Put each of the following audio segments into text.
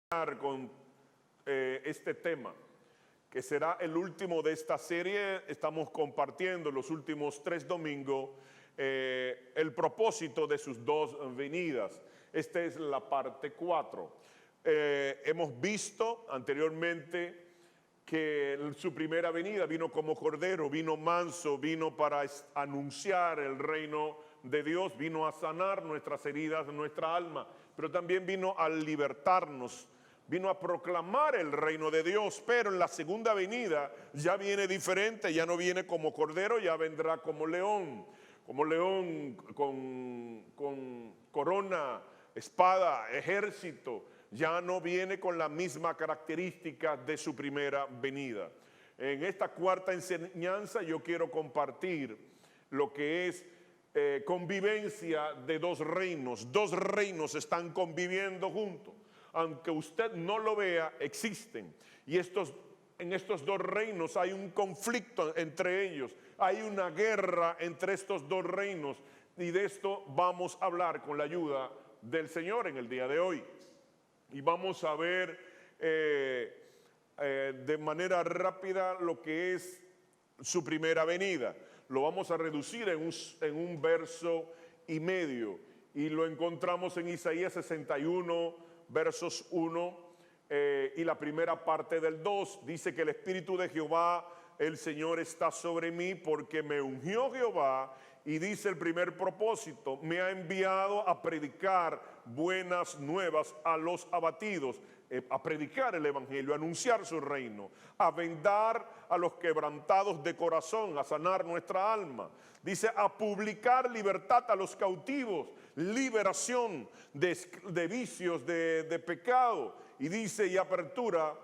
con este tema, que será el último de esta serie. Estamos compartiendo los últimos 3 domingos el propósito de sus 2 venidas. Esta es la parte 4. Hemos visto anteriormente que su primera venida vino como cordero, vino manso, vino para anunciar el reino de Dios, vino a sanar nuestras heridas, nuestra alma, pero también vino a libertarnos, vino a proclamar el reino de Dios. Pero en la segunda venida ya viene diferente, ya no viene como cordero, ya vendrá como león con corona, espada, ejército. Ya no viene con la misma característica de su primera venida. En esta cuarta enseñanza yo quiero compartir lo que es convivencia de 2 reinos. 2 reinos están conviviendo juntos. Aunque usted no lo vea, existen. Y en estos 2 reinos hay un conflicto entre ellos. Hay una guerra entre estos 2 reinos. Y de esto vamos a hablar con la ayuda del Señor en el día de hoy. Y vamos a ver de manera rápida lo que es su primera venida. Lo vamos a reducir en un verso y medio. Y lo encontramos en Isaías 61, versos 1 y la primera parte del 2. Dice que el Espíritu de Jehová, el Señor, está sobre mí porque me ungió Jehová. Y dice el primer propósito: me ha enviado a predicar buenas nuevas a los abatidos, a predicar el evangelio, a anunciar su reino, a vendar a los quebrantados de corazón, a sanar nuestra alma. Dice a publicar libertad a los cautivos, liberación de vicios, de pecado. Y dice y apertura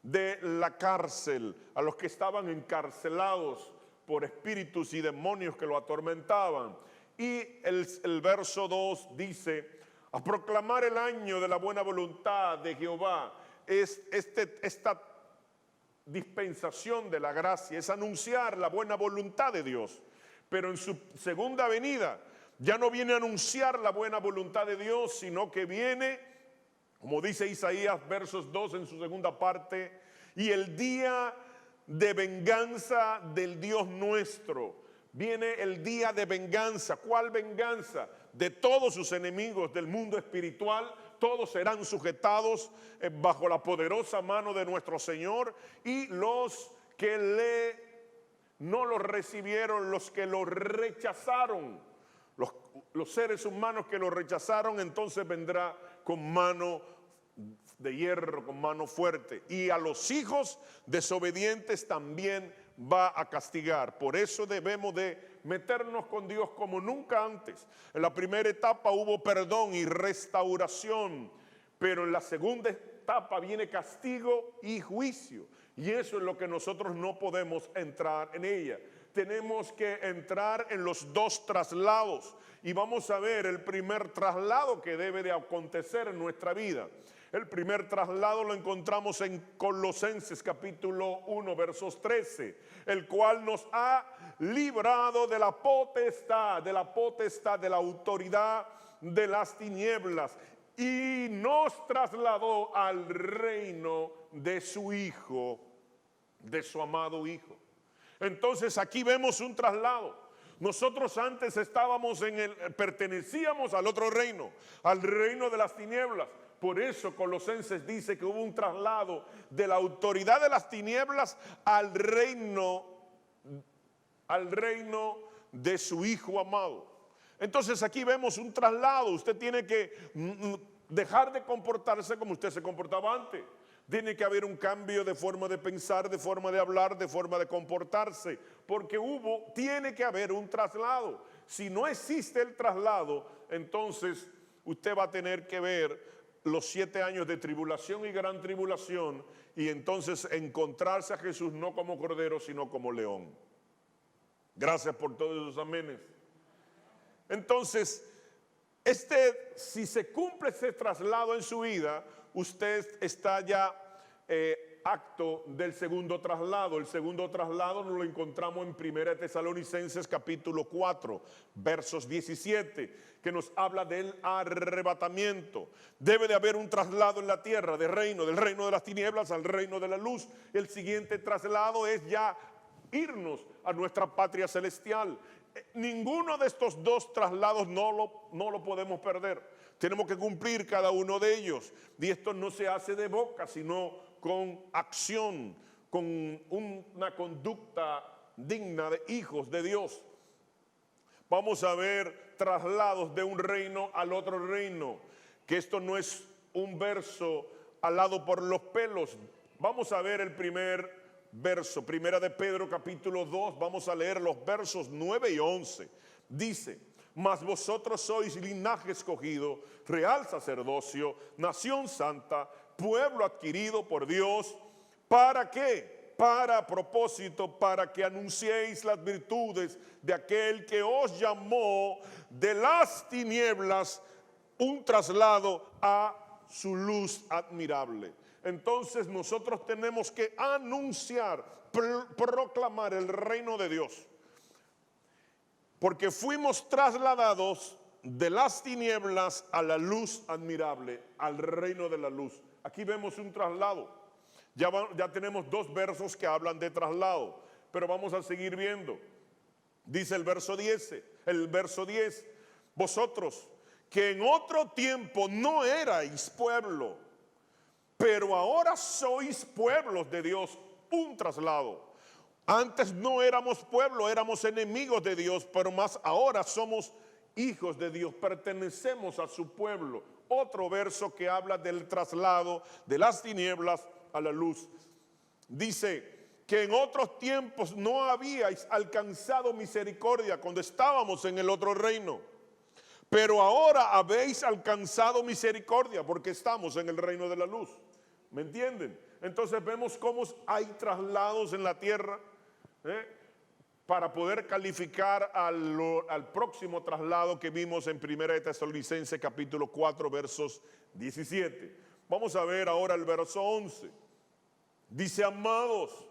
de la cárcel a los que estaban encarcelados por espíritus y demonios que lo atormentaban. Y el verso 2 dice: a proclamar el año de la buena voluntad de Jehová. Esta dispensación de la gracia es anunciar la buena voluntad de Dios. Pero en su segunda venida ya no viene a anunciar la buena voluntad de Dios, sino que viene, como dice Isaías versos 2 en su segunda parte: y el día de venganza del Dios nuestro. Viene el día de venganza. ¿Cuál venganza? De todos sus enemigos del mundo espiritual. Todos serán sujetados bajo la poderosa mano de nuestro Señor. Y los que no lo recibieron, los que lo rechazaron, los seres humanos que lo rechazaron, entonces vendrá con mano de hierro, con mano fuerte. Y a los hijos desobedientes también va a castigar. Por eso debemos de meternos con Dios como nunca antes. En la primera etapa hubo perdón y restauración, pero en la segunda etapa viene castigo y juicio. Y eso es lo que nosotros no podemos entrar en ella. Tenemos que entrar en los 2 traslados. Y vamos a ver el primer traslado que debe de acontecer en nuestra vida. El primer traslado lo encontramos en Colosenses capítulo 1 versos 13, el cual nos ha librado de la potestad, de la autoridad de las tinieblas, y nos trasladó al reino de su Hijo, de su amado Hijo. Entonces aquí vemos un traslado. Nosotros antes pertenecíamos al otro reino, al reino de las tinieblas. Por eso Colosenses dice que hubo un traslado de la autoridad de las tinieblas al reino de su Hijo amado. Entonces aquí vemos un traslado. Usted tiene que dejar de comportarse como usted se comportaba antes. Tiene que haber un cambio de forma de pensar, de forma de hablar, de forma de comportarse, porque tiene que haber un traslado. Si no existe el traslado, entonces usted va a tener que ver los 7 años de tribulación y gran tribulación, y entonces encontrarse a Jesús no como cordero, sino como león. Gracias por todos esos amenes. Entonces, si se cumple ese traslado en su vida, usted está ya acto del segundo traslado. El segundo traslado nos lo encontramos en 1 Tesalonicenses capítulo 4, versos 17, que nos habla del arrebatamiento. Debe de haber un traslado en la tierra del reino de las tinieblas al reino de la luz. El siguiente traslado es ya irnos a nuestra patria celestial. Ninguno de estos dos traslados no lo podemos perder. Tenemos que cumplir cada uno de ellos. Y esto no se hace de boca, sino con acción, con una conducta digna de hijos de Dios. Vamos a ver traslados de un reino al otro reino, que esto no es un verso alado por los pelos. Vamos a ver el primer verso, primera de Pedro capítulo 2, vamos a leer los versos 9 y 11. Dice: mas vosotros sois linaje escogido, real sacerdocio, nación santa, pueblo adquirido por Dios. ¿Para qué? Para propósito, para que anunciéis las virtudes de aquel que os llamó de las tinieblas, un traslado a su luz admirable. Entonces nosotros tenemos que anunciar, proclamar el reino de Dios. Porque fuimos trasladados de las tinieblas a la luz admirable, al reino de la luz. Aquí vemos un traslado. Ya tenemos dos versos que hablan de traslado, pero vamos a seguir viendo. Dice el verso 10, vosotros que en otro tiempo no erais pueblo, pero ahora sois pueblos de Dios, un traslado. Antes no éramos pueblo, éramos enemigos de Dios, pero más ahora somos hijos de Dios, pertenecemos a su pueblo. Otro verso que habla del traslado de las tinieblas a la luz. Dice que en otros tiempos no habíais alcanzado misericordia cuando estábamos en el otro reino, pero ahora habéis alcanzado misericordia porque estamos en el reino de la luz. ¿Me entienden? Entonces vemos cómo hay traslados en la tierra, para poder calificar al próximo traslado que vimos en 1 Tesalonicenses capítulo 4 versos 17. Vamos a ver ahora el verso 11. Dice: amados,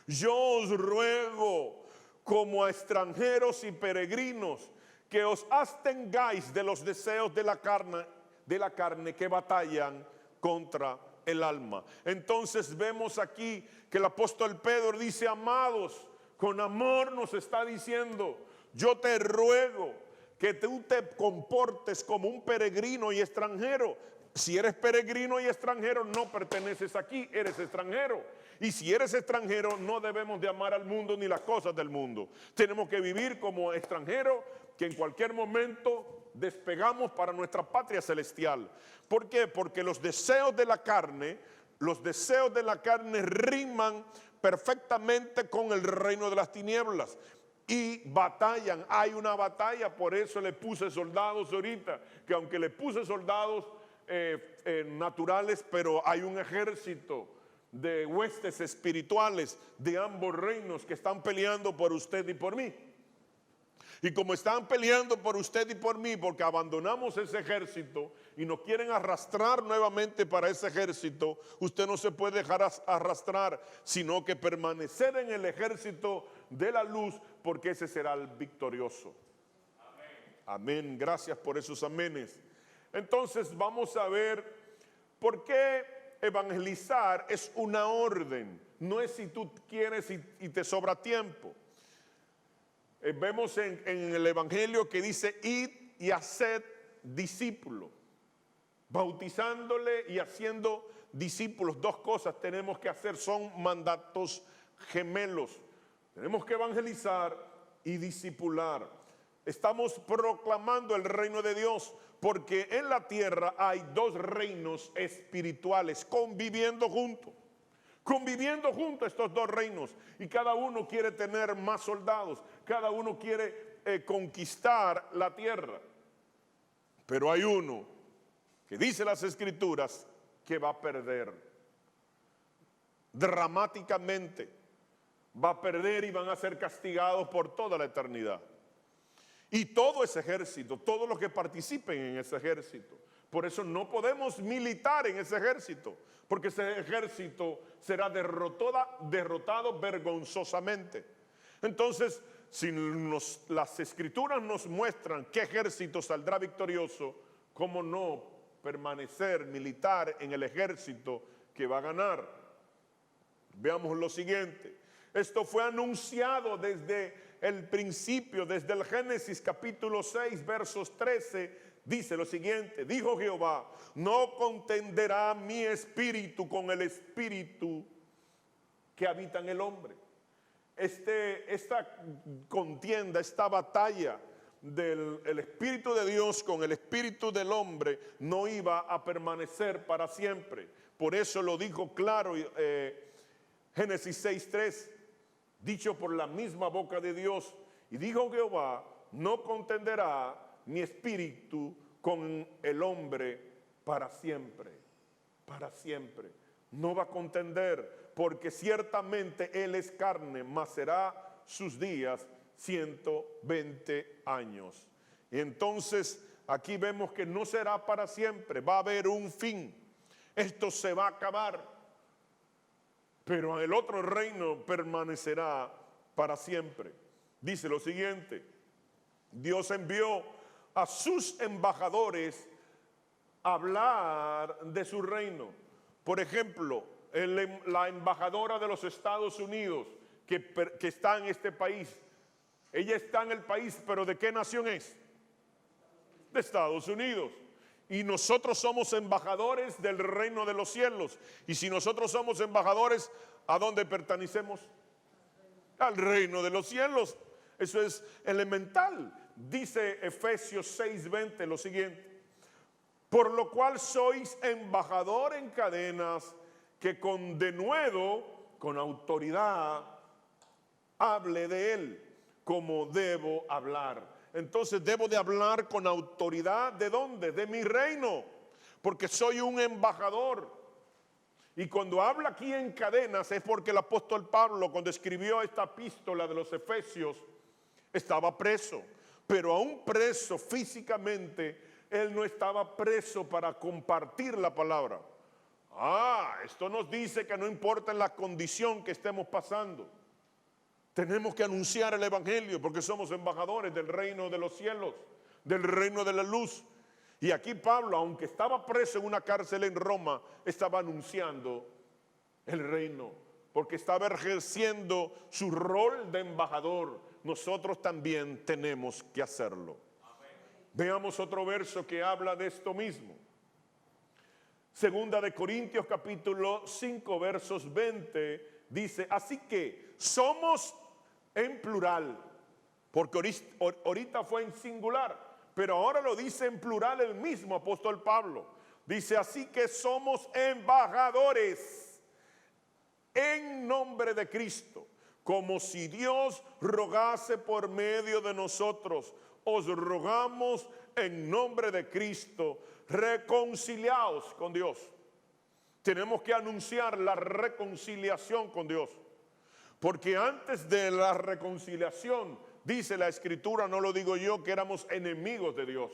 yo os ruego como a extranjeros y peregrinos que os abstengáis de los deseos de la carne que batallan contra el alma. Entonces vemos aquí que el apóstol Pedro dice: amados, con amor nos está diciendo: yo te ruego que tú te comportes como un peregrino y extranjero. Si eres peregrino y extranjero, no perteneces aquí, eres extranjero. Y si eres extranjero, no debemos de amar al mundo ni las cosas del mundo. Tenemos que vivir como extranjero, que en cualquier momento despegamos para nuestra patria celestial. ¿Por qué? Porque los deseos de la carne riman perfectamente con el reino de las tinieblas y batallan. Hay una batalla, por eso le puse soldados ahorita, que aunque le puse soldados naturales, pero hay un ejército de huestes espirituales de ambos reinos que están peleando por usted y por mí. Y como están peleando por usted y por mí, porque abandonamos ese ejército y nos quieren arrastrar nuevamente para ese ejército, usted no se puede dejar arrastrar, sino que permanecer en el ejército de la luz, porque ese será el victorioso. Amén. Amén. Gracias por esos amenes. Entonces vamos a ver por qué evangelizar es una orden. No es si tú quieres y te sobra tiempo. Vemos en el evangelio que dice: id y haced discípulos, bautizándole y haciendo discípulos. Dos cosas tenemos que hacer, son mandatos gemelos. Tenemos que evangelizar y discipular. Estamos proclamando el reino de Dios, porque en la tierra hay dos reinos espirituales conviviendo juntos. Conviviendo juntos estos dos reinos, y cada uno quiere tener más soldados, cada uno quiere conquistar la tierra. Pero hay uno que dice las escrituras que va a perder dramáticamente, va a perder y van a ser castigados por toda la eternidad. Y todo ese ejército, todos los que participen en ese ejército, Por eso no podemos militar en ese ejército, porque ese ejército será derrotado vergonzosamente. Entonces, si las escrituras nos muestran qué ejército saldrá victorioso, ¿cómo no permanecer militar en el ejército que va a ganar? Veamos lo siguiente. Esto fue anunciado desde el principio, desde el Génesis capítulo 6, versos 13, dice lo siguiente: dijo Jehová, no contenderá mi espíritu con el espíritu que habita en el hombre. Esta contienda, esta batalla del espíritu de Dios con el espíritu del hombre no iba a permanecer para siempre. Por eso lo dijo claro Génesis 6:3, dicho por la misma boca de Dios. Y dijo Jehová, no contenderá mi espíritu con el hombre para siempre. Para siempre. No va a contender, porque ciertamente él es carne, mas será sus días 120 años. Y entonces aquí vemos que no será para siempre, va a haber un fin. Esto se va a acabar, pero el otro reino permanecerá para siempre. Dice lo siguiente: Dios envió a sus embajadores a hablar de su reino. Por ejemplo, la embajadora de los Estados Unidos que está en este país, ella está en el país, pero ¿de qué nación es? De Estados Unidos. Y nosotros somos embajadores del reino de los cielos. Y si nosotros somos embajadores, ¿a dónde pertenecemos? Al reino de los cielos. Eso es elemental. Dice Efesios 6:20 lo siguiente: por lo cual sois embajador en cadenas, que con denuedo, con autoridad, hable de él, como debo hablar. Entonces debo de hablar con autoridad. ¿De dónde? De mi reino, porque soy un embajador. Y cuando habla aquí en cadenas es porque el apóstol Pablo, cuando escribió esta epístola de los Efesios, estaba preso. Pero aún preso físicamente, él no estaba preso para compartir la palabra. Esto nos dice que no importa en la condición que estemos pasando, tenemos que anunciar el evangelio, porque somos embajadores del reino de los cielos, del reino de la luz. Y aquí Pablo, aunque estaba preso en una cárcel en Roma, estaba anunciando el reino, porque estaba ejerciendo su rol de embajador. Nosotros también tenemos que hacerlo. Veamos otro verso que habla de esto mismo. Segunda de Corintios capítulo 5 versos 20 dice: así que somos en plural, porque ahorita fue en singular, pero ahora lo dice en plural el mismo apóstol Pablo. Dice: así que somos embajadores en nombre de Cristo, como si Dios rogase por medio de nosotros. Os rogamos en nombre de Cristo, reconciliaos con Dios. Tenemos que anunciar la reconciliación con Dios, porque antes de la reconciliación, dice la Escritura, no lo digo yo, que éramos enemigos de Dios,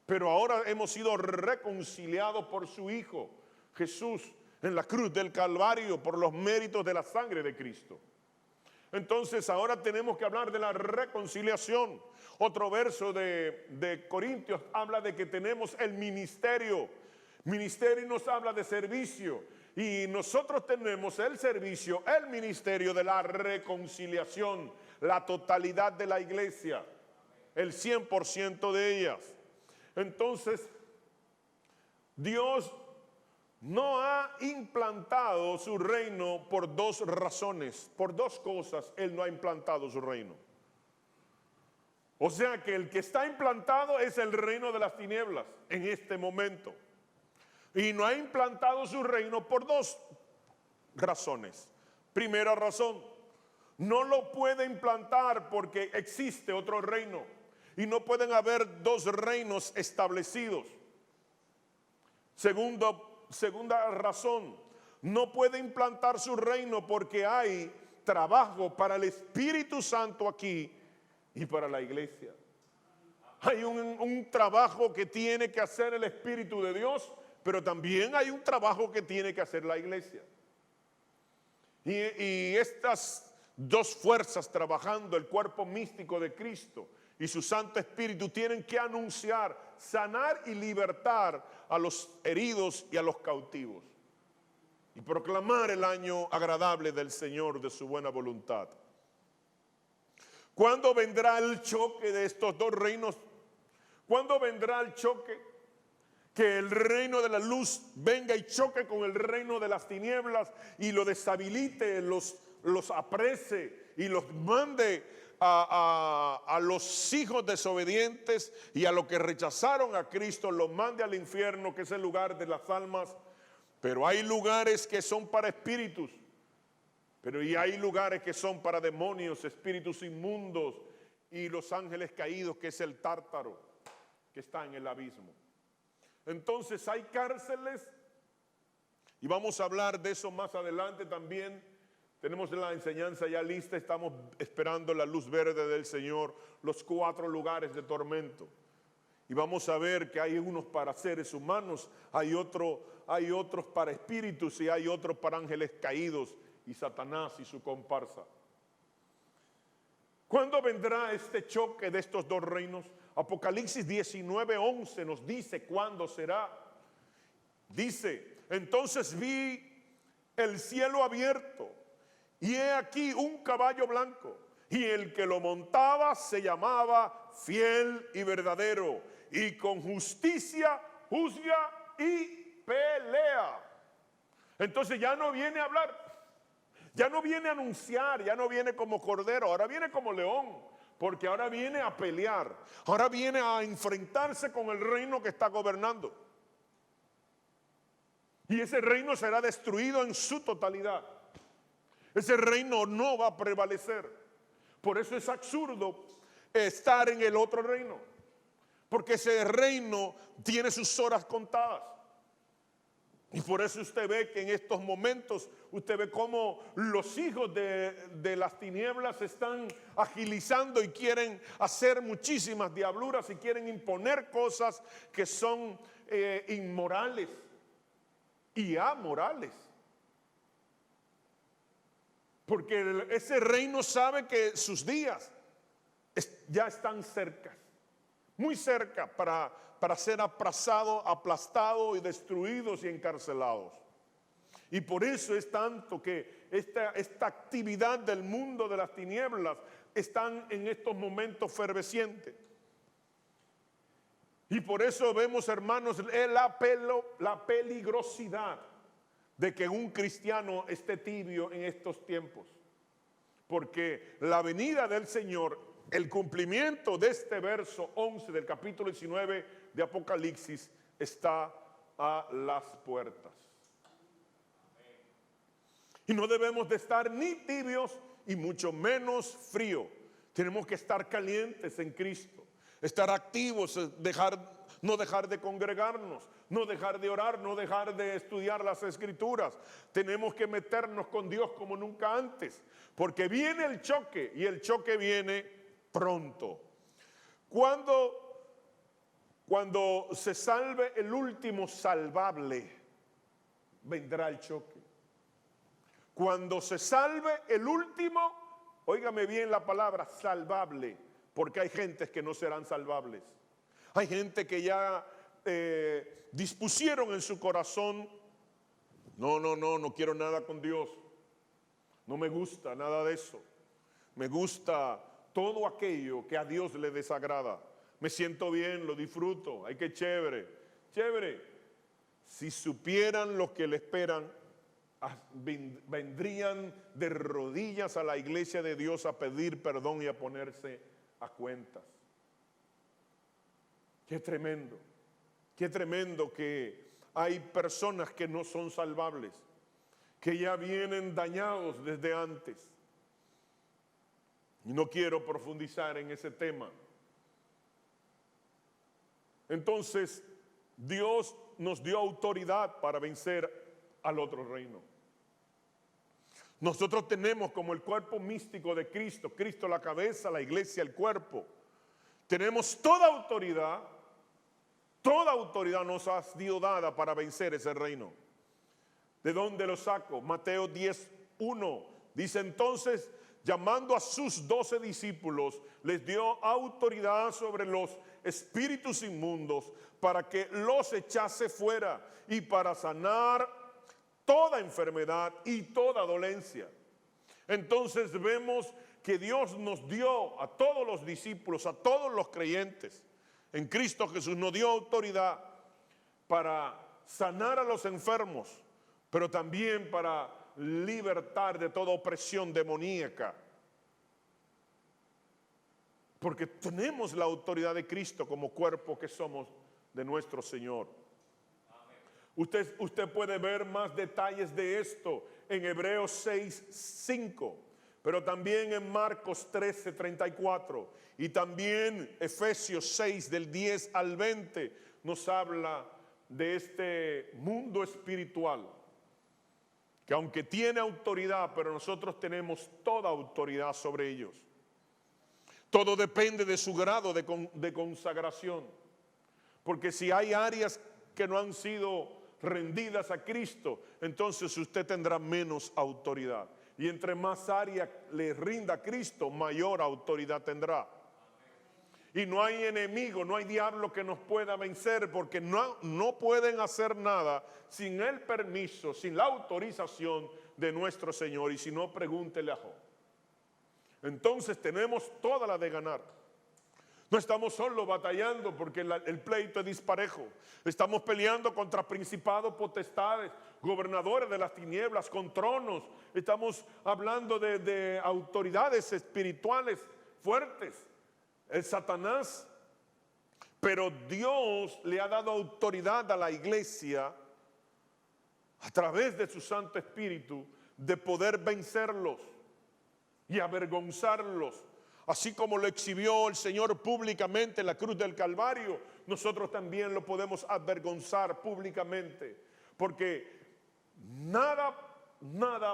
pero ahora hemos sido reconciliados por su Hijo Jesús en la cruz del Calvario, por los méritos de la sangre de Cristo. Entonces ahora tenemos que hablar de la reconciliación. Otro verso de Corintios habla de que tenemos el ministerio. Ministerio nos habla de servicio. Y nosotros tenemos el servicio, el ministerio de la reconciliación. La totalidad de la iglesia, el 100% de ellas. Entonces, Dios no ha implantado su reino por dos razones, por dos cosas. Él no ha implantado su reino. O sea que el que está implantado es el reino de las tinieblas en este momento. Y no ha implantado su reino por dos razones. Primera razón: no lo puede implantar porque existe otro reino y no pueden haber dos reinos establecidos. Segunda razón: no puede implantar su reino porque hay trabajo para el Espíritu Santo aquí y para la iglesia. Hay un trabajo que tiene que hacer el Espíritu de Dios, pero también hay un trabajo que tiene que hacer la iglesia. Y estas dos fuerzas trabajando, el cuerpo místico de Cristo y su Santo Espíritu, tienen que anunciar, sanar y libertar a los heridos y a los cautivos. Y proclamar el año agradable del Señor, de su buena voluntad. ¿Cuándo vendrá el choque de estos dos reinos? ¿Cuándo vendrá el choque? Que el reino de la luz venga y choque con el reino de las tinieblas y lo deshabilite, los aprese y los mande a los hijos desobedientes y a los que rechazaron a Cristo, los mande al infierno, que es el lugar de las almas. Pero hay lugares que son para espíritus, y hay lugares que son para demonios, espíritus inmundos y los ángeles caídos, que es el tártaro, que está en el abismo. Entonces hay cárceles, y vamos a hablar de eso más adelante también. Tenemos la enseñanza ya lista, estamos esperando la luz verde del Señor, los 4 lugares de tormento. Y vamos a ver que hay unos para seres humanos, hay otros para espíritus y hay otros para ángeles caídos y Satanás y su comparsa. ¿Cuándo vendrá este choque de estos dos reinos? Apocalipsis 19:11 nos dice cuándo será. Dice: entonces vi el cielo abierto y he aquí un caballo blanco, y el que lo montaba se llamaba Fiel y Verdadero, y con justicia juzga y pelea. Entonces ya no viene a hablar, ya no viene a anunciar, ya no viene como cordero, ahora viene como león, porque ahora viene a pelear, ahora viene a enfrentarse con el reino que está gobernando. Y ese reino será destruido en su totalidad. Ese reino no va a prevalecer. Por eso es absurdo estar en el otro reino, porque ese reino tiene sus horas contadas. Y por eso usted ve que en estos momentos, usted ve cómo los hijos de las tinieblas están agilizando y quieren hacer muchísimas diabluras y quieren imponer cosas que son inmorales y amorales. Porque ese reino sabe que sus días ya están cerca, muy cerca, para ser aplastados y destruidos y encarcelados. Y por eso es tanto que esta actividad del mundo de las tinieblas están en estos momentos fervescientes. Y por eso vemos, hermanos, la peligrosidad de que un cristiano esté tibio en estos tiempos. Porque la venida del Señor, el cumplimiento de este verso 11 del capítulo 19 de Apocalipsis, está a las puertas. Y no debemos de estar ni tibios y mucho menos frío. Tenemos que estar calientes en Cristo, estar activos, no dejar de congregarnos, no dejar de orar, no dejar de estudiar las Escrituras. Tenemos que meternos con Dios como nunca antes, porque viene el choque, y el choque viene pronto. Cuando se salve el último salvable, vendrá el choque. Cuando se salve el último, óigame bien la palabra salvable, porque hay gentes que no serán salvables. Hay gente que ya dispusieron en su corazón: no quiero nada con Dios, no me gusta nada de eso, me gusta todo aquello que a Dios le desagrada, me siento bien, lo disfruto, ay, qué chévere. Si supieran lo que le esperan, vendrían de rodillas a la iglesia de Dios a pedir perdón y a ponerse a cuentas. Qué tremendo que hay personas que no son salvables, que ya vienen dañados desde antes. Y no quiero profundizar en ese tema. Entonces, Dios nos dio autoridad para vencer al otro reino. Nosotros tenemos como el cuerpo místico de Cristo, Cristo la cabeza, la iglesia el cuerpo. Tenemos toda autoridad nos ha sido dada para vencer ese reino. ¿De dónde lo saco? Mateo 10:1 dice: entonces, llamando a sus 12 discípulos, les dio autoridad sobre los espíritus inmundos para que los echase fuera y para sanar toda enfermedad y toda dolencia. Entonces vemos que Dios nos dio a todos los discípulos, a todos los creyentes en Cristo Jesús, nos dio autoridad para sanar a los enfermos, pero también para libertar de toda opresión demoníaca. Porque tenemos la autoridad de Cristo como cuerpo que somos de nuestro Señor. Usted puede ver más detalles de esto en Hebreos 6:5, pero también en Marcos 13:34 y también Efesios 6 del 10 al 20 nos habla de este mundo espiritual que aunque tiene autoridad, pero nosotros tenemos toda autoridad sobre ellos. Todo depende de su grado de consagración, porque si hay áreas que no han sido rendidas a Cristo, entonces usted tendrá menos autoridad. Y entre más áreas le rinda a Cristo, mayor autoridad tendrá. Y no hay enemigo, no hay diablo que nos pueda vencer, porque no pueden hacer nada sin el permiso, sin la autorización de nuestro Señor. Y si no, pregúntele a Job. Entonces tenemos toda la de ganar. No estamos solo batallando porque el pleito es disparejo. Estamos peleando contra principados, potestades, gobernadores de las tinieblas, con tronos. Estamos hablando de autoridades espirituales fuertes. El Satanás. Pero Dios le ha dado autoridad a la iglesia a través de su Santo Espíritu de poder vencerlos y avergonzarlos. Así como lo exhibió el Señor públicamente en la cruz del Calvario, nosotros también lo podemos avergonzar públicamente, porque nada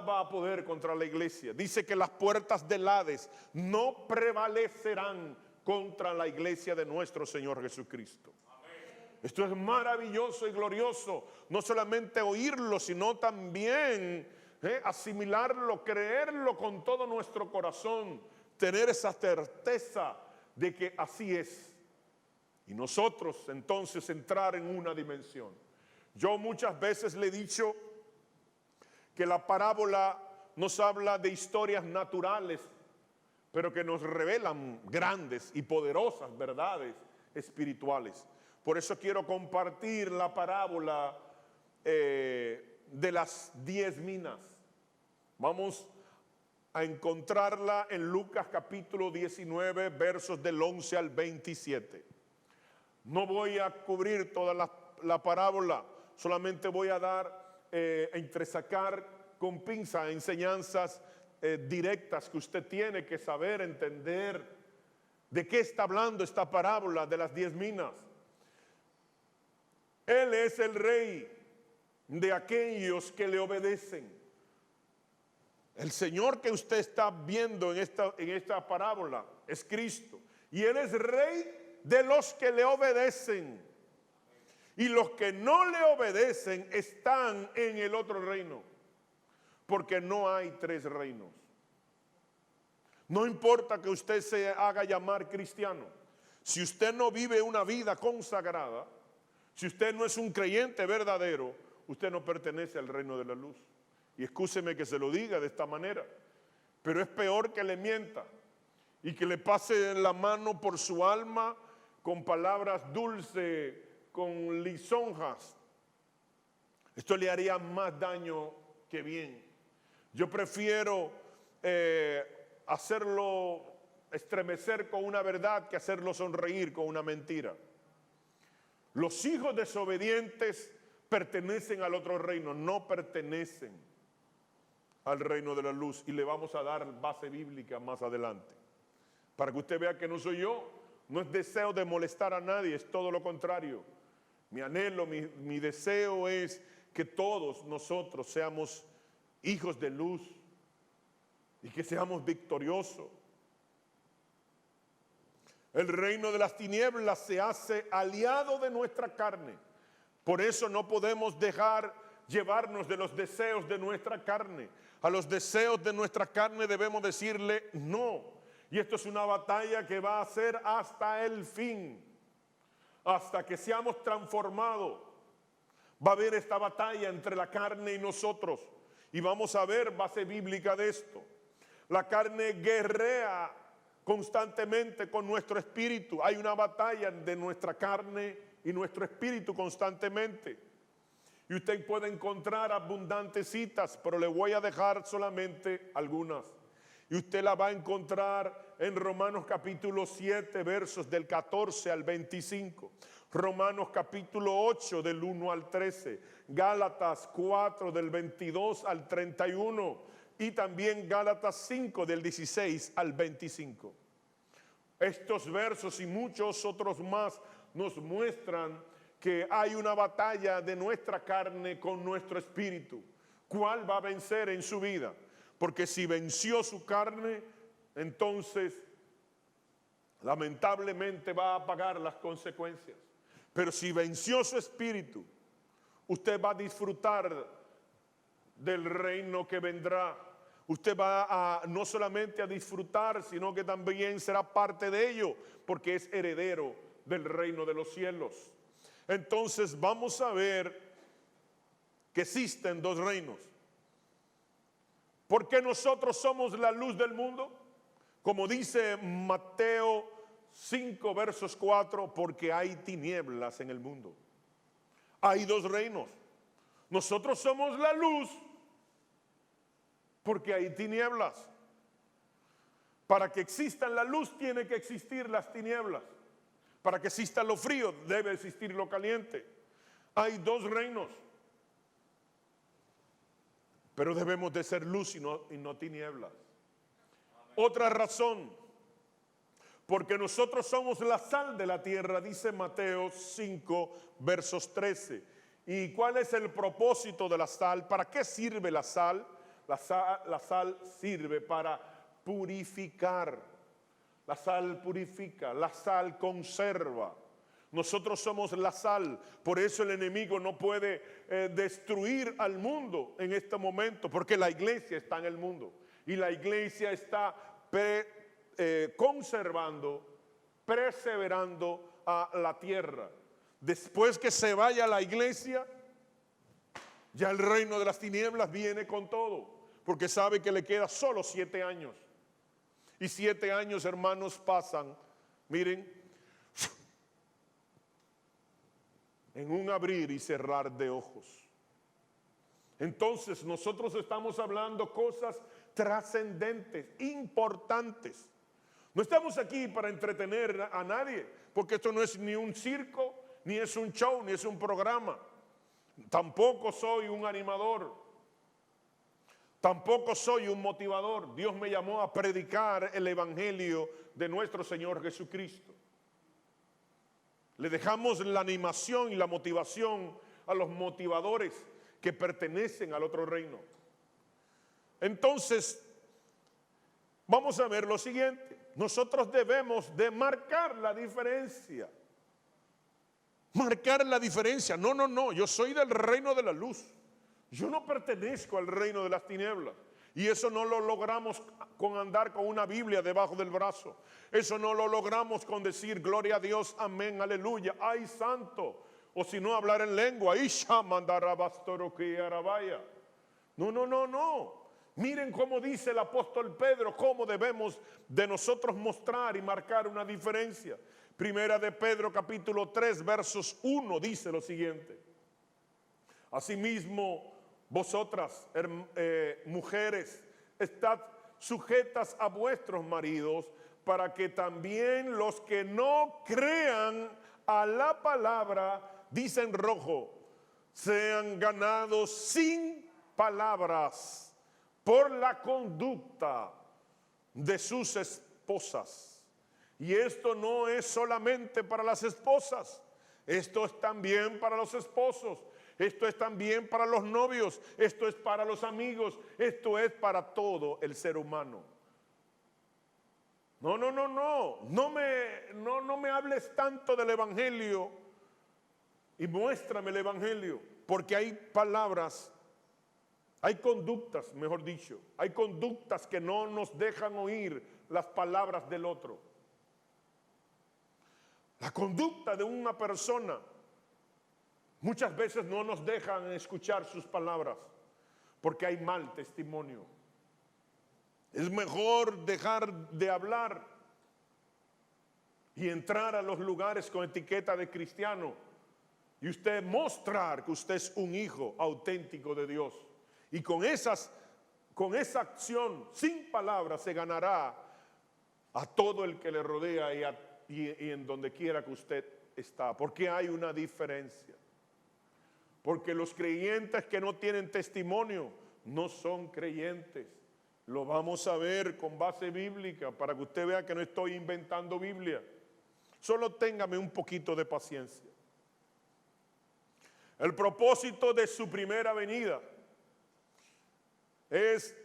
va a poder contra la iglesia. Dice que las puertas del Hades no prevalecerán contra la iglesia de nuestro Señor Jesucristo. Amén. Esto es maravilloso y glorioso, no solamente oírlo, sino también asimilarlo, creerlo con todo nuestro corazón, tener esa certeza de que así es. Y nosotros entonces entrar en una dimensión. Yo muchas veces le he dicho que la parábola nos habla de historias naturales, pero que nos revelan grandes y poderosas verdades espirituales. Por eso quiero compartir la parábola de las 10 minas. Vamos a encontrarla en Lucas capítulo 19, versos del 11 al 27. No voy a cubrir toda la parábola, solamente voy a dar, entresacar con pinza enseñanzas directas que usted tiene que saber, entender de qué está hablando esta parábola de las 10 minas. Él es el rey de aquellos que le obedecen. El Señor que usted está viendo en esta parábola es Cristo. Y Él es rey de los que le obedecen. Y los que no le obedecen están en el otro reino. Porque no hay 3 reinos. No importa que usted se haga llamar cristiano. Si usted no vive una vida consagrada, si usted no es un creyente verdadero, usted no pertenece al reino de la luz. Y excúseme que se lo diga de esta manera, pero es peor que le mienta y que le pase la mano por su alma con palabras dulces, con lisonjas. Esto le haría más daño que bien. Yo prefiero hacerlo estremecer con una verdad que hacerlo sonreír con una mentira. Los hijos desobedientes pertenecen al otro reino, no pertenecen al reino de la luz, y le vamos a dar base bíblica más adelante para que usted vea que no soy yo. No es deseo de molestar a nadie, es todo lo contrario. Mi anhelo, mi deseo es que todos nosotros seamos hijos de luz y que seamos victoriosos. El reino de las tinieblas se hace aliado de nuestra carne. Por eso no podemos dejar llevarnos de los deseos de nuestra carne. A los deseos de nuestra carne debemos decirle no. Y esto es una batalla que va a ser hasta el fin, hasta que seamos transformados. Va a haber esta batalla entre la carne y nosotros. Y vamos a ver base bíblica de esto. La carne guerrea constantemente con nuestro espíritu. Hay una batalla de nuestra carne y nuestro espíritu constantemente. Y usted puede encontrar abundantes citas, pero le voy a dejar solamente algunas. Y usted la va a encontrar en Romanos capítulo 7, versos del 14 al 25. Romanos capítulo 8 del 1 al 13. Gálatas 4 del 22 al 31. Y también Gálatas 5 del 16 al 25. Estos versos y muchos otros más nos muestran que hay una batalla de nuestra carne con nuestro espíritu. ¿Cuál va a vencer en su vida? Porque si venció su carne, entonces lamentablemente va a pagar las consecuencias. Pero si venció su espíritu, usted va a disfrutar del reino que vendrá. Usted va a no solamente a disfrutar, sino que también será parte de ello, porque es heredero del reino de los cielos. Entonces vamos a ver que existen dos reinos. ¿Por qué nosotros somos la luz del mundo? Como dice Mateo 5 versos 4, porque hay tinieblas en el mundo. Hay dos reinos. Nosotros somos la luz porque hay tinieblas. Para que exista la luz tiene que existir las tinieblas. Para que exista lo frío debe existir lo caliente. Hay dos reinos. Pero debemos de ser luz y no tinieblas. Otra razón, porque nosotros somos la sal de la tierra, dice Mateo 5 versos 13. ¿Y cuál es el propósito de la sal? ¿Para qué sirve la sal? La sal sirve para purificar. La sal purifica, la sal conserva. Nosotros somos la sal, por eso el enemigo no puede destruir al mundo en este momento, porque la iglesia está en el mundo y la iglesia está conservando, perseverando a la tierra. Después que se vaya la iglesia, ya el reino de las tinieblas viene con todo, porque sabe que le queda solo 7 años. Y 7 años, hermanos, pasan, miren, en un abrir y cerrar de ojos. Entonces nosotros estamos hablando cosas trascendentes, importantes. No estamos aquí para entretener a nadie, porque esto no es ni un circo, ni es un show, ni es un programa. Tampoco soy un animador. Tampoco soy un motivador. Dios me llamó a predicar el evangelio de nuestro Señor Jesucristo. Le dejamos la animación y la motivación a los motivadores que pertenecen al otro reino. Entonces, vamos a ver lo siguiente. Nosotros debemos de marcar la diferencia. Marcar la diferencia. No, yo soy del reino de la luz. Yo no pertenezco al reino de las tinieblas. Y eso no lo logramos con andar con una Biblia debajo del brazo. Eso no lo logramos con decir gloria a Dios, amén, aleluya, ay santo. O si no, hablar en lengua. No. Miren cómo dice el apóstol Pedro, cómo debemos de nosotros mostrar y marcar una diferencia. Primera de Pedro capítulo 3 versos 1 dice lo siguiente. Asimismo, vosotras, mujeres, estad sujetas a vuestros maridos, para que también los que no crean a la palabra, dice en rojo, sean ganados sin palabras por la conducta de sus esposas. Y esto no es solamente para las esposas, esto es también para los esposos. Esto es también para los novios, esto es para los amigos, esto es para todo el ser humano. No me hables tanto del evangelio y muéstrame el evangelio, porque hay palabras, hay conductas, mejor dicho, hay conductas que no nos dejan oír las palabras del otro. La conducta de una persona muchas veces no nos dejan escuchar sus palabras porque hay mal testimonio. Es mejor dejar de hablar y entrar a los lugares con etiqueta de cristiano y usted mostrar que usted es un hijo auténtico de Dios. Y con esa acción, sin palabras, se ganará a todo el que le rodea y en donde quiera que usted está. Porque hay una diferencia. Porque los creyentes que no tienen testimonio no son creyentes. Lo vamos a ver con base bíblica para que usted vea que no estoy inventando Biblia. Solo téngame un poquito de paciencia. El propósito de su primera venida es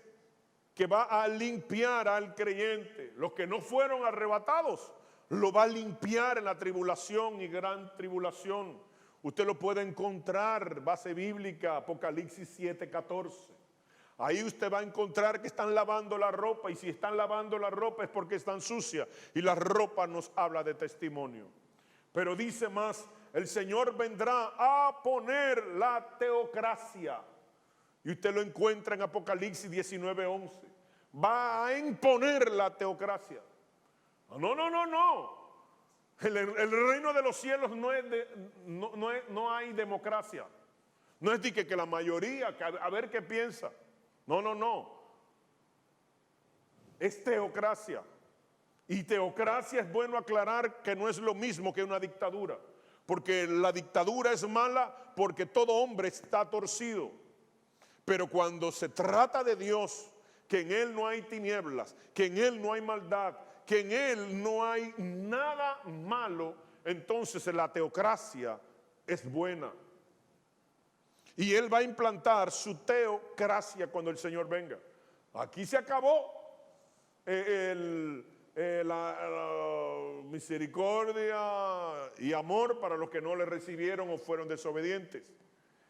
que va a limpiar al creyente. Los que no fueron arrebatados, lo va a limpiar en la tribulación y gran tribulación. Usted lo puede encontrar, base bíblica, Apocalipsis 7:14. Ahí usted va a encontrar que están lavando la ropa, y si están lavando la ropa es porque están sucias, y la ropa nos habla de testimonio. Pero dice más, el Señor vendrá a poner la teocracia. Y usted lo encuentra en Apocalipsis 19:11. Va a imponer la teocracia. No. El reino de los cielos no hay democracia. No es de que la mayoría, que a ver qué piensa. No. Es teocracia. Y teocracia es bueno aclarar que no es lo mismo que una dictadura. Porque la dictadura es mala porque todo hombre está torcido. Pero cuando se trata de Dios, que en Él no hay tinieblas, que en Él no hay maldad, que en Él no hay nada malo, entonces la teocracia es buena. Y Él va a implantar su teocracia cuando el Señor venga. Aquí se acabó la misericordia y amor para los que no le recibieron o fueron desobedientes.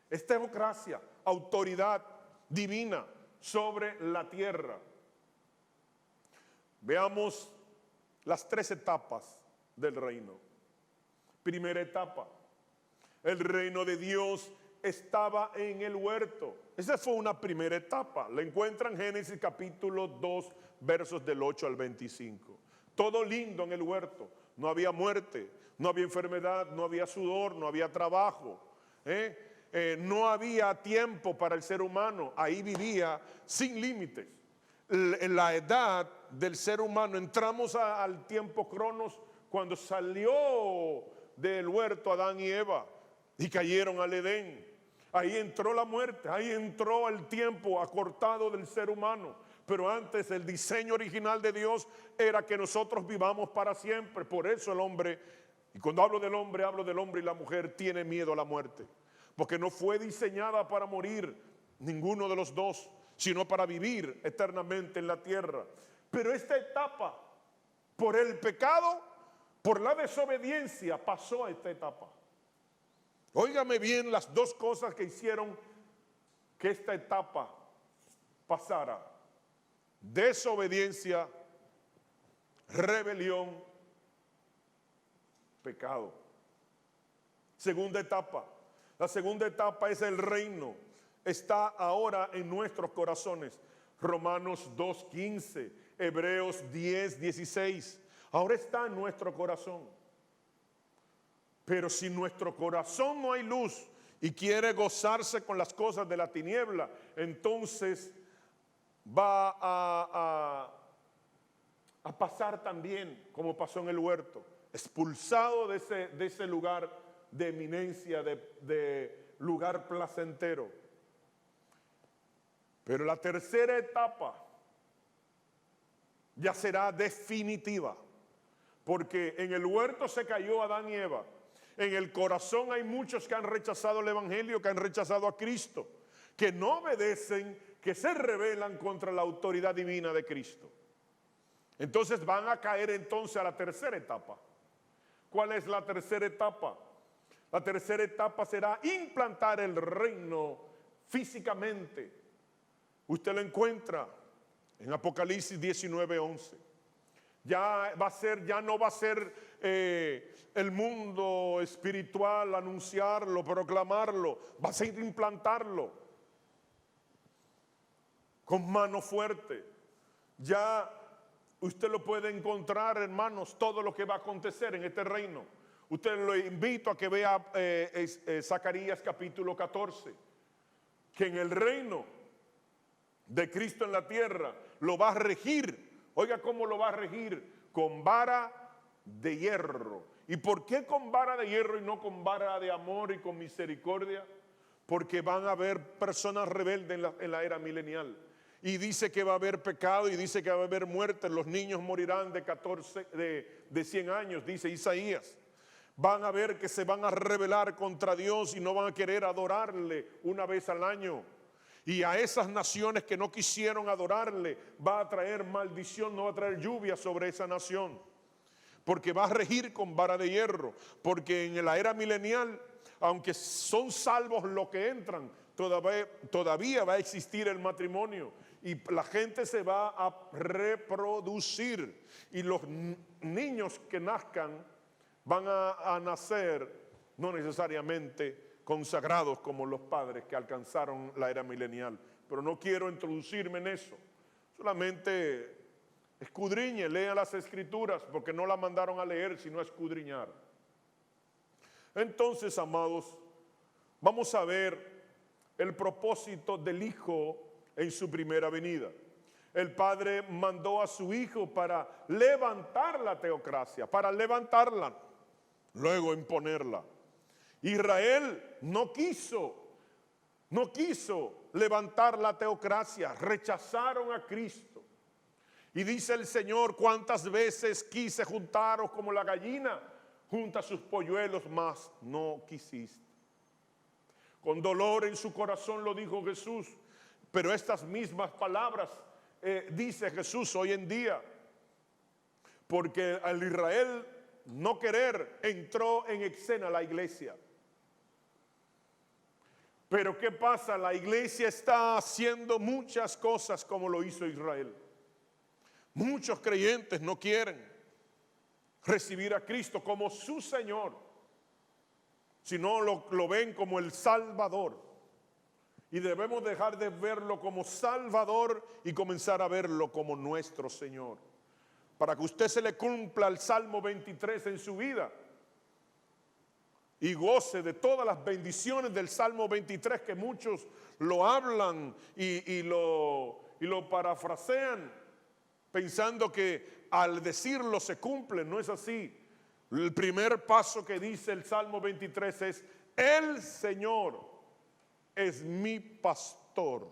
Es teocracia, autoridad divina sobre la tierra. Veamos las 3 etapas del reino. Primera etapa, el reino de Dios estaba en el huerto. Esa fue una primera etapa. La encuentran en Génesis capítulo 2, versos del 8 al 25. Todo lindo en el huerto. No había muerte, no había enfermedad, no había sudor, no había trabajo. No había tiempo para el ser humano. Ahí vivía sin límites. En la edad del ser humano, entramos al tiempo Cronos cuando salió del huerto Adán y Eva y cayeron al Edén. Ahí entró la muerte, ahí entró el tiempo acortado del ser humano. Pero antes el diseño original de Dios era que nosotros vivamos para siempre. Por eso el hombre, y cuando hablo del hombre y la mujer, tiene miedo a la muerte. Porque no fue diseñada para morir ninguno de los dos, sino para vivir eternamente en la tierra. Pero esta etapa, por el pecado, por la desobediencia, pasó a esta etapa. Óigame bien las 2 cosas que hicieron que esta etapa pasara: desobediencia, rebelión, pecado. Segunda etapa. La segunda etapa es el reino. Está ahora en nuestros corazones. Romanos 2:15, Hebreos 10:16. Ahora está en nuestro corazón. Pero si en nuestro corazón no hay luz y quiere gozarse con las cosas de la tiniebla, entonces va a pasar también como pasó en el huerto, expulsado de ese lugar de eminencia, de lugar placentero. Pero la tercera etapa ya será definitiva, porque en el huerto se cayó Adán y Eva. En el corazón hay muchos que han rechazado el evangelio, que han rechazado a Cristo, que no obedecen, que se rebelan contra la autoridad divina de Cristo. Entonces van a caer entonces a la tercera etapa. ¿Cuál es la tercera etapa? La tercera etapa será implantar el reino físicamente. Usted lo encuentra en Apocalipsis 19:11. Ya no va a ser el mundo espiritual anunciarlo, proclamarlo, va a ser implantarlo con mano fuerte. Ya usted lo puede encontrar, hermanos, todo lo que va a acontecer en este reino. Usted lo invito a que vea Zacarías capítulo 14, que en el reino de Cristo en la tierra lo va a regir. Oiga cómo lo va a regir, con vara de hierro. ¿Y por qué con vara de hierro y no con vara de amor y con misericordia? Porque van a haber personas rebeldes en la era milenial. Y dice que va a haber pecado y dice que va a haber muerte. Los niños morirán de 100 años, dice Isaías. Van a ver que se van a rebelar contra Dios y no van a querer adorarle una vez al año. Y a esas naciones que no quisieron adorarle va a traer maldición, no va a traer lluvia sobre esa nación. Porque va a regir con vara de hierro. Porque en la era milenial, aunque son salvos los que entran, todavía va a existir el matrimonio. Y la gente se va a reproducir. Y los niños que nazcan van a nacer no necesariamente consagrados como los padres que alcanzaron la era milenial. Pero no quiero introducirme en eso. Solamente escudriñe, lea las escrituras, porque no la mandaron a leer, sino a escudriñar. Entonces, amados, vamos a ver el propósito del Hijo en su primera venida. El Padre mandó a su Hijo para levantar la teocracia, para levantarla, luego imponerla. Israel no quiso levantar la teocracia, rechazaron a Cristo. Y dice el Señor: cuántas veces quise juntaros como la gallina junta sus polluelos, mas no quisiste. Con dolor en su corazón lo dijo Jesús, pero estas mismas palabras dice Jesús hoy en día, porque al Israel no querer entró en escena la iglesia. Pero ¿qué pasa? La iglesia está haciendo muchas cosas como lo hizo Israel. Muchos creyentes no quieren recibir a Cristo como su Señor, sino lo ven como el Salvador. Y debemos dejar de verlo como Salvador y comenzar a verlo como nuestro Señor. Para que usted se le cumpla el Salmo 23 en su vida y goce de todas las bendiciones del Salmo 23, que muchos lo hablan y lo parafrasean pensando que al decirlo se cumple. No es así. El primer paso que dice el Salmo 23 es: el Señor es mi pastor.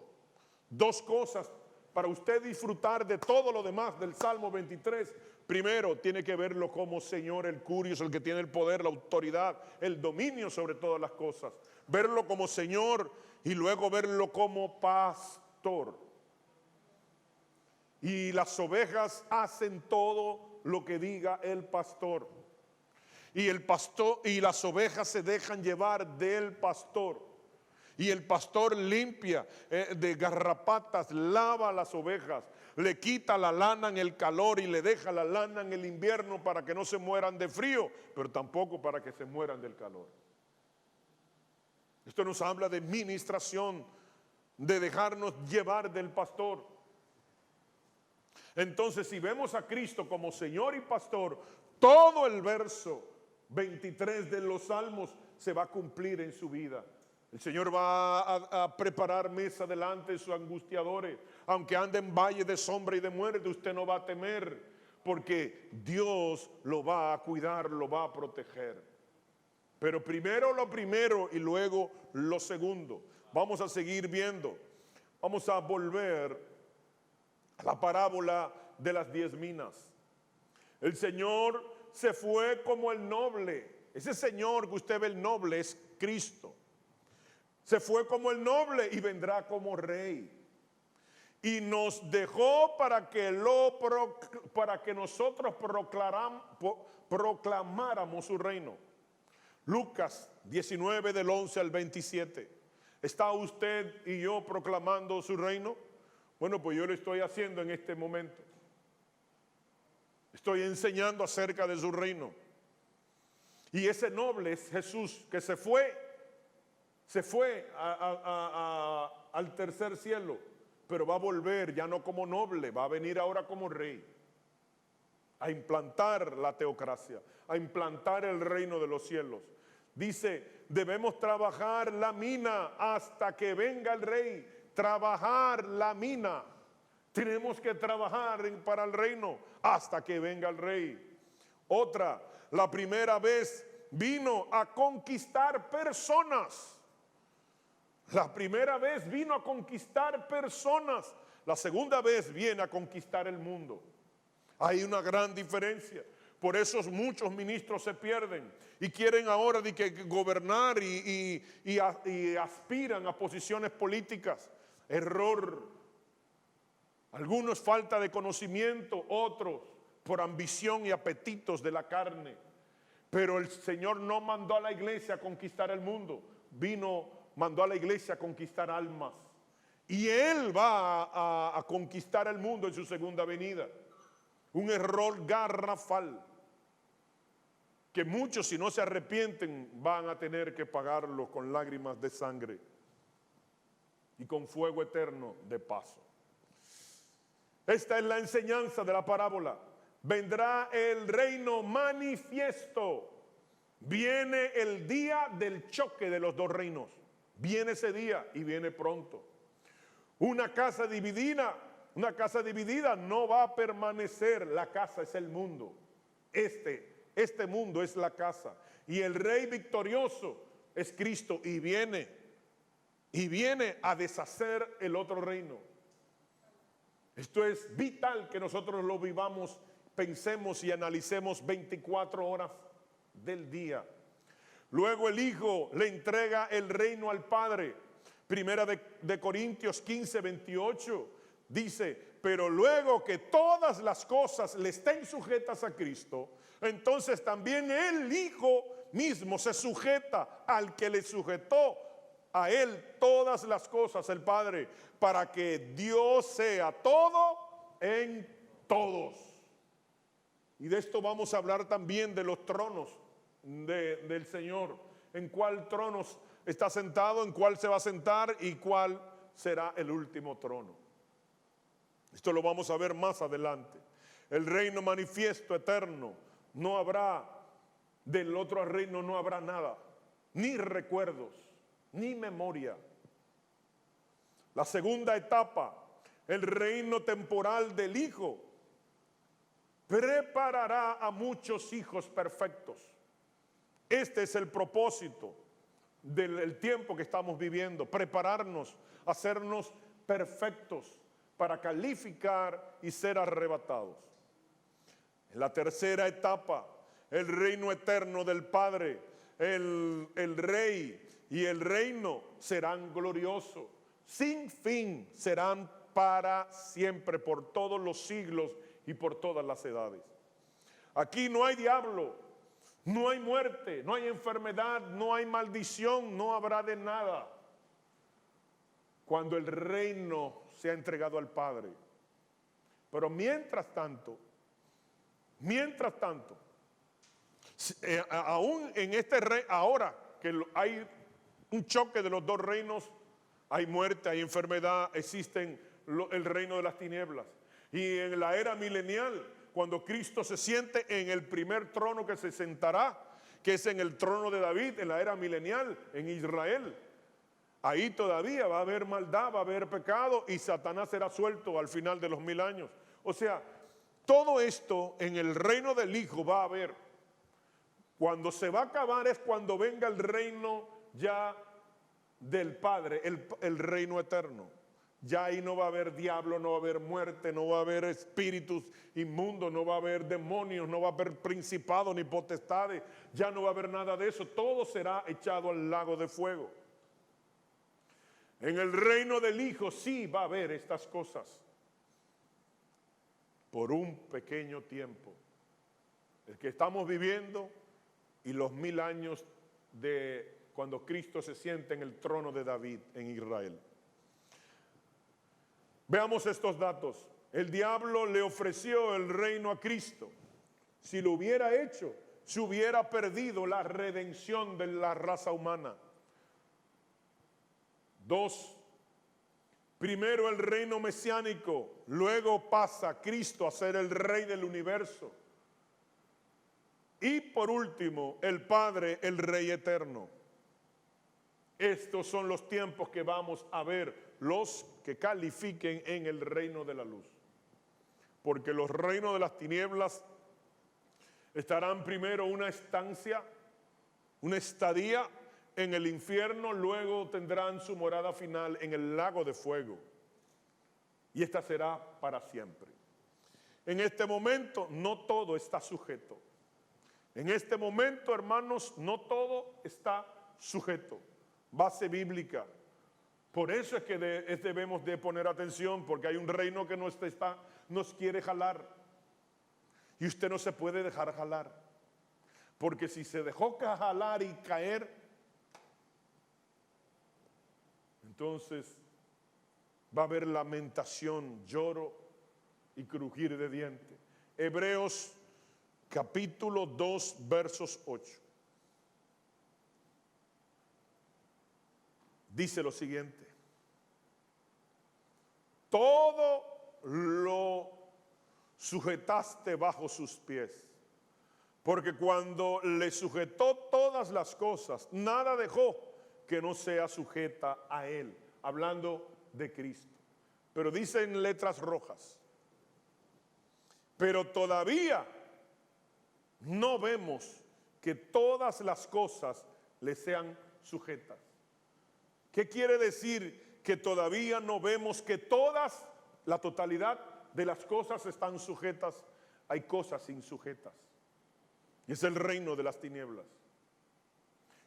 Dos cosas para usted disfrutar de todo lo demás del Salmo 23. Primero, tiene que verlo como Señor, el Curios, el que tiene el poder, la autoridad, el dominio sobre todas las cosas. Verlo como Señor y luego verlo como pastor. Y las ovejas hacen todo lo que diga el pastor. Y el pastor y las ovejas se dejan llevar del pastor. Y el pastor limpia de garrapatas, lava las ovejas, le quita la lana en el calor y le deja la lana en el invierno para que no se mueran de frío, pero tampoco para que se mueran del calor. Esto nos habla de ministración, de dejarnos llevar del pastor. Entonces, si vemos a Cristo como Señor y Pastor, todo el verso 23 de los Salmos se va a cumplir en su vida. El Señor va a preparar mesa delante de sus angustiadores. Aunque ande en valle de sombra y de muerte, usted no va a temer, porque Dios lo va a cuidar, lo va a proteger. Pero primero lo primero y luego lo segundo. Vamos a seguir viendo. Vamos a volver a la parábola de las 10 minas. El Señor se fue como el noble. Ese Señor que usted ve, el noble, es Cristo. Se fue como el noble y vendrá como rey. y nos dejó para que nosotros proclamáramos su reino. Lucas 19 del 11 al 27. ¿Está usted y yo proclamando su reino? Bueno, pues yo lo estoy haciendo en este momento. Estoy enseñando acerca de su reino. Y ese noble es Jesús, que se fue al tercer cielo, pero va a volver ya no como noble, va a venir ahora como rey, a implantar la teocracia, a implantar el reino de los cielos. Dice, debemos trabajar la mina hasta que venga el rey. Trabajar la mina. Tenemos que trabajar para el reino hasta que venga el rey. Otra, la primera vez vino a conquistar personas. La primera vez vino a conquistar personas. La segunda vez viene a conquistar el mundo. Hay una gran diferencia. Por eso muchos ministros se pierden y quieren ahora de que gobernar y aspiran a posiciones políticas. Error. Algunos falta de conocimiento, otros por ambición y apetitos de la carne. Pero el Señor no mandó a la iglesia a conquistar el mundo, mandó a la iglesia a conquistar almas. Y Él va a conquistar el mundo en su segunda venida. Un error garrafal que muchos, si no se arrepienten, van a tener que pagarlo con lágrimas de sangre y con fuego eterno de paso. Esta es la enseñanza de la parábola. Vendrá el reino manifiesto. Viene el día del choque de los dos reinos. Viene ese día y viene pronto. Una casa dividida no va a permanecer. La casa es el mundo. Este mundo es la casa. Y el rey victorioso es Cristo y viene a deshacer el otro reino. Esto es vital que nosotros lo vivamos, pensemos y analicemos 24 horas del día. Luego el Hijo le entrega el reino al Padre. Primera de Corintios 15, 28 dice, pero luego que todas las cosas le estén sujetas a Cristo, entonces también el Hijo mismo se sujeta al que le sujetó a Él todas las cosas, el Padre, para que Dios sea todo en todos. Y de esto vamos a hablar también de los tronos del Señor. En cuál trono está sentado, en cuál se va a sentar y cuál será el último trono. Esto lo vamos a ver más adelante. El reino manifiesto eterno, no habrá, del otro reino no habrá nada, ni recuerdos, ni memoria. La segunda etapa, el reino temporal del Hijo, preparará a muchos hijos perfectos. Este es el propósito del tiempo que estamos viviendo, prepararnos, hacernos perfectos para calificar y ser arrebatados. En la tercera etapa, el reino eterno del Padre, el Rey y el reino serán gloriosos, sin fin, serán para siempre, por todos los siglos y por todas las edades. Aquí no hay diablo, no hay muerte, no hay enfermedad, no hay maldición, no habrá de nada. Cuando el reino sea entregado al Padre. Pero mientras tanto, aún en este reino, ahora que hay un choque de los dos reinos, hay muerte, hay enfermedad, existen el reino de las tinieblas. Y en la era milenial, cuando Cristo se siente en el primer trono que se sentará, que es en el trono de David, en la era milenial, en Israel, ahí todavía va a haber maldad, va a haber pecado y Satanás será suelto al final de los 1000 años. O sea, todo esto en el reino del Hijo va a haber. Cuando se va a acabar es cuando venga el reino ya del Padre, el reino eterno. Ya ahí no va a haber diablo, no va a haber muerte, no va a haber espíritus inmundos, no va a haber demonios, no va a haber principados ni potestades, ya no va a haber nada de eso. Todo será echado al lago de fuego. En el reino del Hijo sí va a haber estas cosas. Por un pequeño tiempo. El que estamos viviendo y los 1000 años de cuando Cristo se siente en el trono de David en Israel. Veamos estos datos. El diablo le ofreció el reino a Cristo. Si lo hubiera hecho, se hubiera perdido la redención de la raza humana. 2. Primero el reino mesiánico, luego pasa Cristo a ser el rey del universo. Y por último, el Padre, el Rey eterno. Estos son los tiempos que vamos a ver los que califiquen en el reino de la luz. Porque los reinos de las tinieblas estarán primero una estancia, una estadía en el infierno, luego tendrán su morada final en el lago de fuego. Y esta será para siempre. En este momento no todo está sujeto. En este momento, hermanos, no todo está sujeto. Base bíblica. Por eso es que debemos de poner atención, porque hay un reino que nos quiere jalar. Y usted no se puede dejar jalar. Porque si se dejó jalar y caer, entonces va a haber lamentación, lloro y crujir de dientes. Hebreos capítulo 2, versos 8. Dice lo siguiente: todo lo sujetaste bajo sus pies, porque cuando le sujetó todas las cosas, nada dejó que no sea sujeta a él, hablando de Cristo. Pero dice en letras rojas: pero todavía no vemos que todas las cosas le sean sujetas. ¿Qué quiere decir que todavía no vemos que todas, la totalidad de las cosas están sujetas? Hay cosas insujetas. Y es el reino de las tinieblas.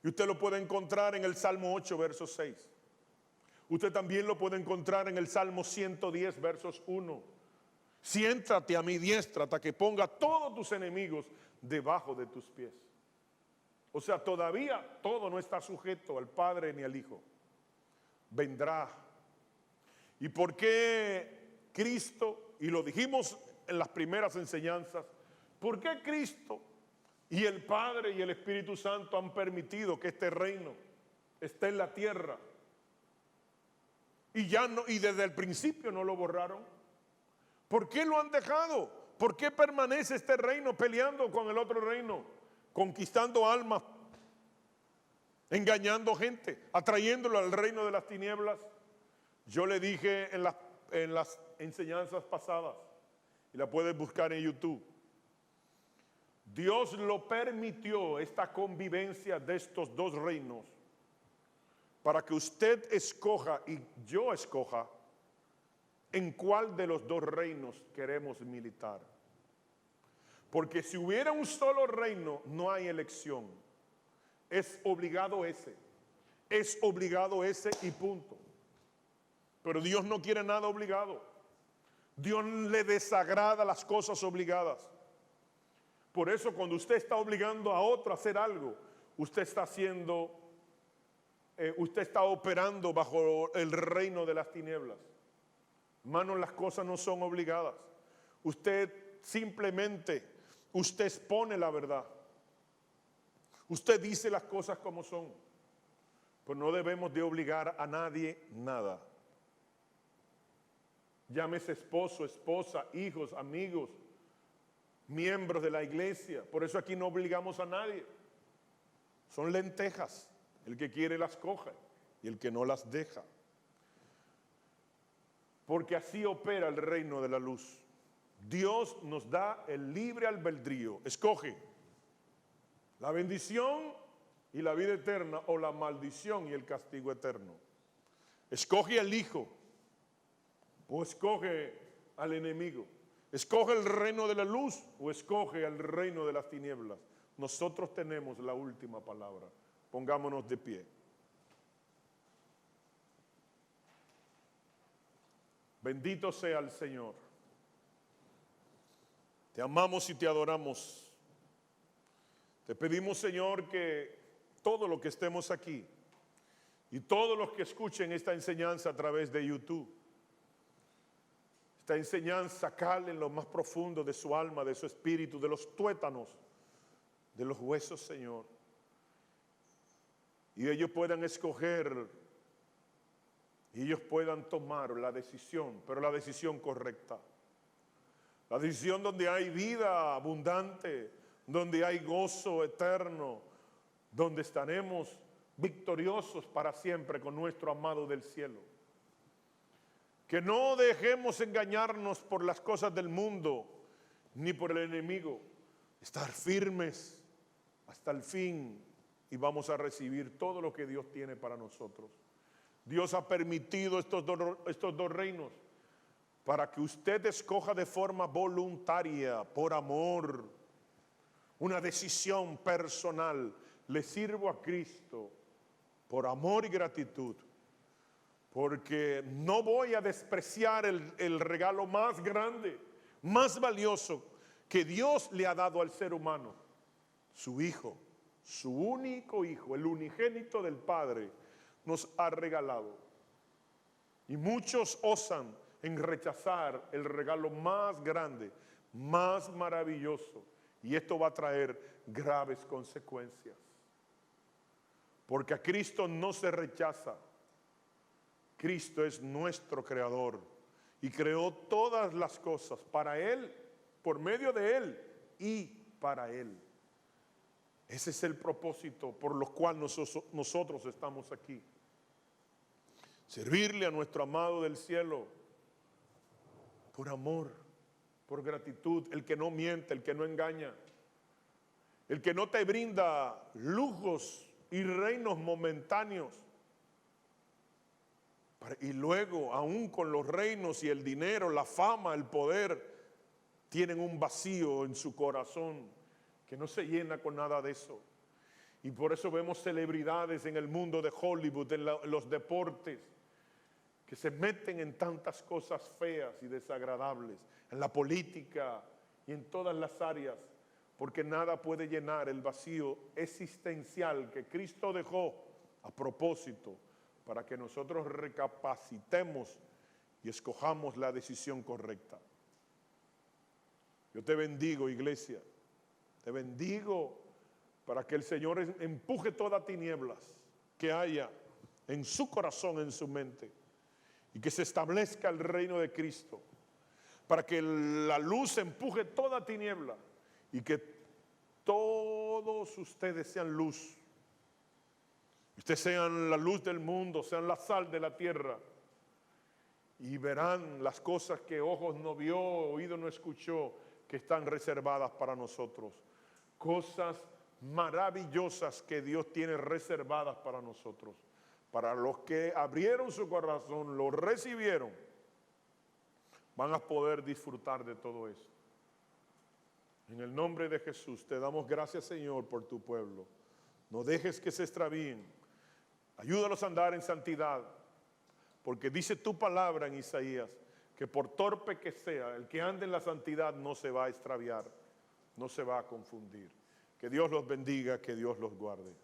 Y usted lo puede encontrar en el Salmo 8, verso 6. Usted también lo puede encontrar en el Salmo 110, versos 1. Siéntate a mi diestra hasta que ponga todos tus enemigos debajo de tus pies. O sea, todavía todo no está sujeto al Padre ni al Hijo. Vendrá. ¿Y por qué Cristo? Y lo dijimos en las primeras enseñanzas. ¿Por qué Cristo y el Padre y el Espíritu Santo han permitido que este reino esté en la tierra? Y desde el principio no lo borraron. ¿Por qué lo han dejado? ¿Por qué permanece este reino peleando con el otro reino? Conquistando almas, engañando gente, atrayéndolo al reino de las tinieblas. Yo le dije en las enseñanzas pasadas, y la puedes buscar en YouTube, Dios lo permitió, esta convivencia de estos dos reinos, para que usted escoja y yo escoja en cuál de los dos reinos queremos militar. Porque si hubiera un solo reino, no hay elección. Es obligado ese. Es obligado ese y punto. Pero Dios no quiere nada obligado. Dios le desagrada las cosas obligadas. Por eso cuando usted está obligando a otro a hacer algo, usted está operando bajo el reino de las tinieblas. Hermanos, las cosas no son obligadas. Usted expone la verdad. Usted dice las cosas como son. Pues no debemos de obligar a nadie nada. Llámese esposo, esposa, hijos, amigos, miembros de la iglesia. Por eso aquí no obligamos a nadie. Son lentejas. El que quiere las coge y el que no las deja. Porque así opera el reino de la luz. Dios nos da el libre albedrío. Escoge la bendición y la vida eterna, o la maldición y el castigo eterno. Escoge al Hijo o escoge al enemigo. Escoge el reino de la luz o escoge el reino de las tinieblas. Nosotros tenemos la última palabra. Pongámonos de pie. Bendito sea el Señor. Te amamos y te adoramos. Te pedimos, Señor, que todo lo que estemos aquí y todos los que escuchen esta enseñanza a través de YouTube, esta enseñanza cale en lo más profundo de su alma, de su espíritu, de los tuétanos, de los huesos, Señor. Y ellos puedan escoger y ellos puedan tomar la decisión, pero la decisión correcta. La decisión donde hay vida abundante, donde hay gozo eterno, donde estaremos victoriosos para siempre con nuestro amado del cielo. Que no dejemos engañarnos por las cosas del mundo, ni por el enemigo. Estar firmes hasta el fin y vamos a recibir todo lo que Dios tiene para nosotros. Dios ha permitido estos dos reinos para que usted escoja de forma voluntaria, por amor, una decisión personal. Le sirvo a Cristo por amor y gratitud, porque no voy a despreciar el regalo más grande, más valioso que Dios le ha dado al ser humano, su Hijo, su único Hijo, el unigénito del Padre, nos ha regalado. Y muchos osan en rechazar el regalo más grande, más maravilloso, y esto va a traer graves consecuencias. Porque a Cristo no se rechaza. Cristo es nuestro creador y creó todas las cosas para Él, por medio de Él y para Él. Ese es el propósito por lo cual nosotros estamos aquí. Servirle a nuestro amado del cielo por amor, por gratitud, el que no miente, el que no engaña, el que no te brinda lujos y reinos momentáneos. Y luego, aún con los reinos y el dinero, la fama, el poder, tienen un vacío en su corazón que no se llena con nada de eso. Y por eso vemos celebridades en el mundo de Hollywood, en los deportes, que se meten en tantas cosas feas y desagradables, en la política y en todas las áreas, porque nada puede llenar el vacío existencial que Cristo dejó a propósito para que nosotros recapacitemos y escojamos la decisión correcta. Yo te bendigo, iglesia, te bendigo para que el Señor empuje todas tinieblas que haya en su corazón, en su mente, y que se establezca el reino de Cristo, para que la luz empuje toda tiniebla y que todos ustedes sean luz. Ustedes sean la luz del mundo, sean la sal de la tierra y verán las cosas que ojos no vio, oído no escuchó, que están reservadas para nosotros. Cosas maravillosas que Dios tiene reservadas para nosotros. Para los que abrieron su corazón, lo recibieron, van a poder disfrutar de todo eso. En el nombre de Jesús te damos gracias, Señor, por tu pueblo. No dejes que se extravíen. Ayúdalos a andar en santidad, porque dice tu palabra en Isaías que por torpe que sea, el que ande en la santidad no se va a extraviar, no se va a confundir. Que Dios los bendiga, que Dios los guarde.